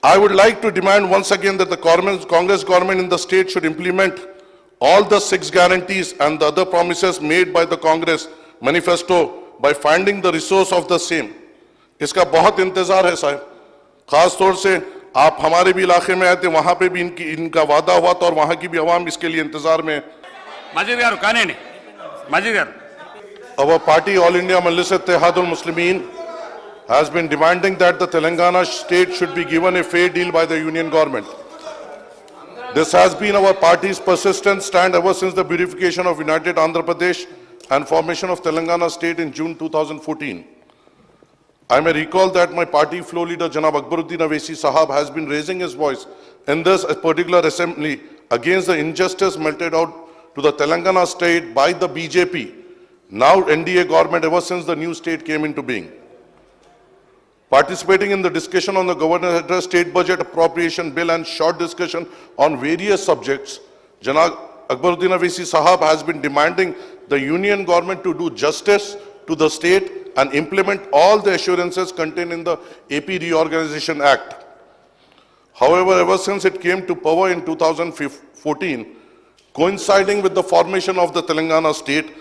I would like to demand once again that the Congress government in the state should implement all the 6 guarantees and the other promises made by the Congress manifesto by finding the resource of the same. इसका बहुत इंतजार है साहब, खास तौर से आप हमारे भी इलाके में आए थे, वहां पे भी इनका वादा हुआ था और वहां की भी आवाम इसके लिए इंतजार में। माजिद गारू काने ने माजिद गारू Our party, All India Majlis-e-Ittehadul Muslimin, has been demanding that the Telangana state should be given a fair deal by the union government. This has been our party's persistent stand ever since the beautification of United Andhra Pradesh and formation of Telangana state in June 2014. I may recall that my party floor leader Janab Akbaruddin Owaisi Sahab has been raising his voice in this particular assembly against the injustice meted out to the Telangana state by the BJP, now NDA government, ever since the new state came into being. Participating in the discussion on the Governor's Address, State Budget Appropriation Bill and short discussion on various subjects, Janab Akbaruddin Owaisi Sahab has been demanding the union government to do justice to the state and implement all the assurances contained in the AP Reorganization Act. However, ever since it came to power in 2014, coinciding with the formation of the Telangana state,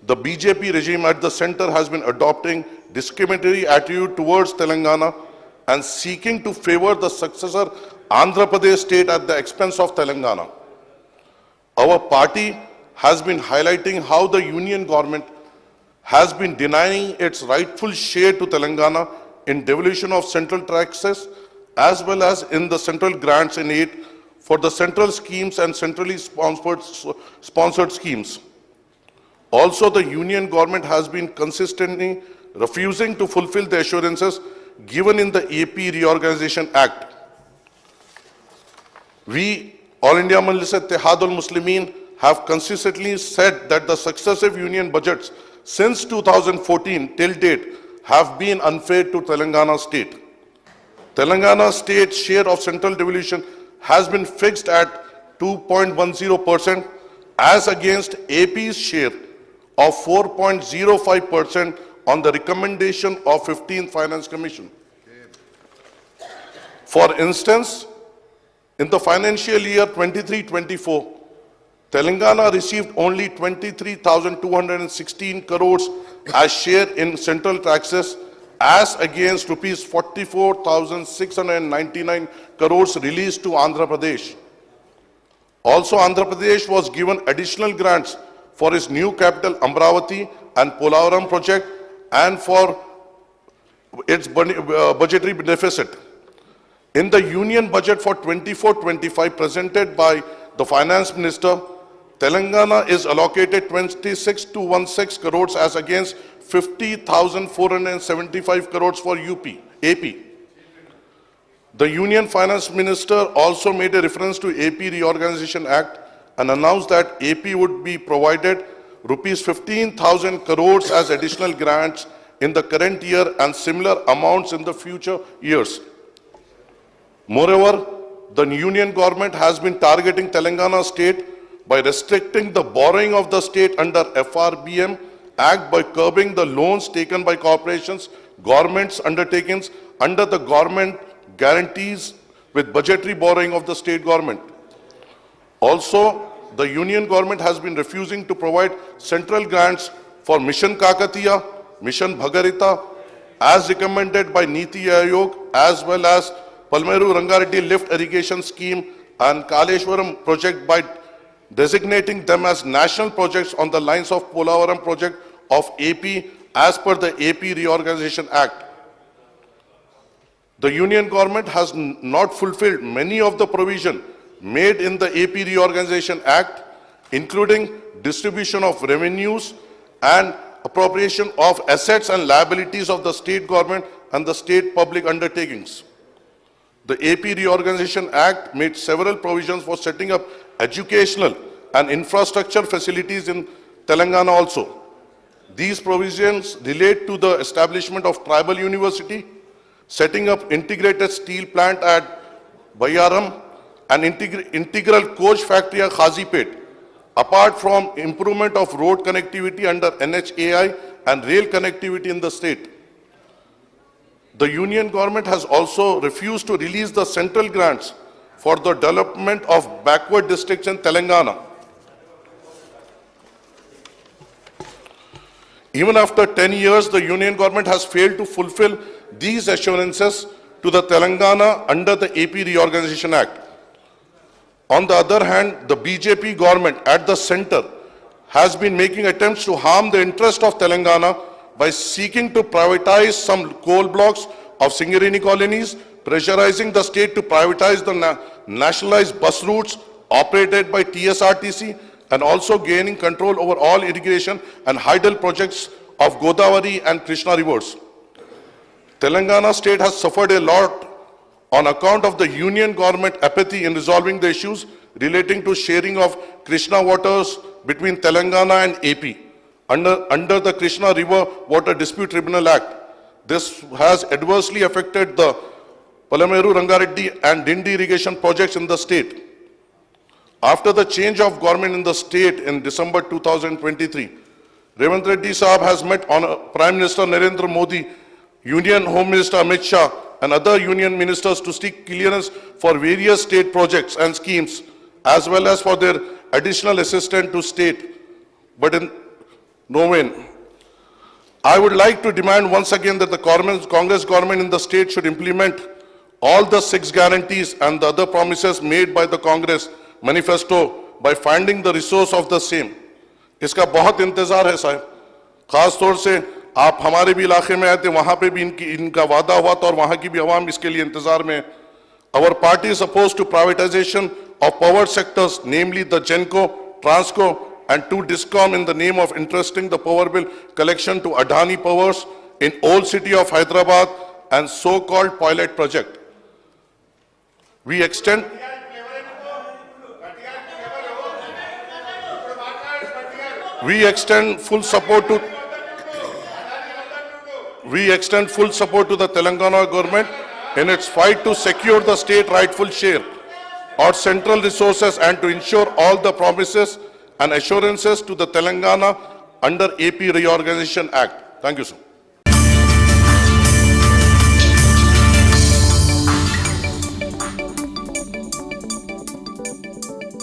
the BJP regime at the center has been adopting discriminatory attitude towards Telangana and seeking to favor the successor Andhra Pradesh state at the expense of Telangana. Our party has been highlighting how the union government has been denying its rightful share to Telangana in devolution of central taxes as well as in the central grants and aid for the central schemes and centrally sponsored schemes. Also, the union government has been consistently refusing to fulfill the assurances given in the AP Reorganization Act. We, All India Majlis-e-Ittehadul Muslimin, have consistently said that the successive union budgets since 2014 till date have been unfair to Telangana state. Telangana state share of central devolution has been fixed at 2.10% as against AP's share of 4.05% on the recommendation of 15th Finance Commission. For instance, in the financial year 23-24, Telangana received only 23,216 crores as share in central taxes as against rupees 44,699 crores released to Andhra Pradesh. Also, Andhra Pradesh was given additional grants for its new capital Amravati and Polavaram project and for its budgetary deficit. In the union budget for 24-25 presented by the finance minister, Telangana is allocated 26,216 crores as against 50,475 crores for AP. The union finance minister also made a reference to AP Reorganization Act and announced that AP would be provided rupees 15,000 crores as additional grants in the current year and similar amounts in the future years. Moreover, the union government has been targeting Telangana state by restricting the borrowing of the state under FRBM Act by curbing the loans taken by corporations, governments, undertakings under the government guarantees with budgetary borrowing of the state government. Also, the union government has been refusing to provide central grants for Mission Kakatiya, Mission Bhagarita, as recommended by Niti Aayog, as well as Palmeru Rangareddy Lift Irrigation Scheme and Kaleshwaram project by designating them as national projects on the lines of Polavaram project of AP as per the AP Reorganization Act. The union government has not fulfilled many of the provisions made in the AP Reorganization Act, including distribution of revenues and appropriation of assets and liabilities of the state government and the state public undertakings. The AP Reorganization Act made several provisions for setting up educational and infrastructure facilities in Telangana also. These provisions relate to the establishment of tribal university, setting up integrated steel plant at Bayaram, and integral coach factory at Khazipet, apart from improvement of road connectivity under NHAI and rail connectivity in the state. The union government has also refused to release the central grants for the development of backward districts in Telangana. Even after 10 years, the union government has failed to fulfill these assurances to the Telangana under the AP Reorganization Act. On the other hand, the BJP government at the center has been making attempts to harm the interest of Telangana by seeking to privatize some coal blocks of Singarini colonies, pressurizing the state to privatize the nationalized bus routes operated by TSRTC, and also gaining control over all irrigation and hydel projects of Godavari and Krishna rivers. Telangana state has suffered a lot on account of the union government apathy in resolving the issues relating to sharing of Krishna waters between Telangana and AP under the Krishna River Water Dispute Tribunal Act. This has adversely affected the Palameru, Rangareddy and Dindi irrigation projects in the state. After the change of government in the state in December 2023, Revant Reddy Sahab has met on Prime Minister Narendra Modi, Union Home Minister Amit Shah and other union ministers to seek clearance for various state projects and schemes, as well as for their additional assistance to state, but in no vain. I would like to demand once again that the Congress government in the state should implement all the 6 guarantees and the other promises made by the Congress manifesto by finding the resource of the same. इसका बहुत इंतजार है साहब, खास तौर से आप हमारे भी इलाके में आए थे, वहां पे भी इनका वादा हुआ था और वहां की भी आवाम इसके लिए इंतजार में है. Our party is opposed to privatization of power sectors, namely the Genco, Transco and 2 Discom in the name of entrusting the power bill collection to Adani Powers in old city of Hyderabad and so-called pilot project. We extend full support to the Telangana government in its fight to secure the state rightful share or central resources and to ensure all the promises and assurances to the Telangana under AP Reorganization Act. Thank you, sir.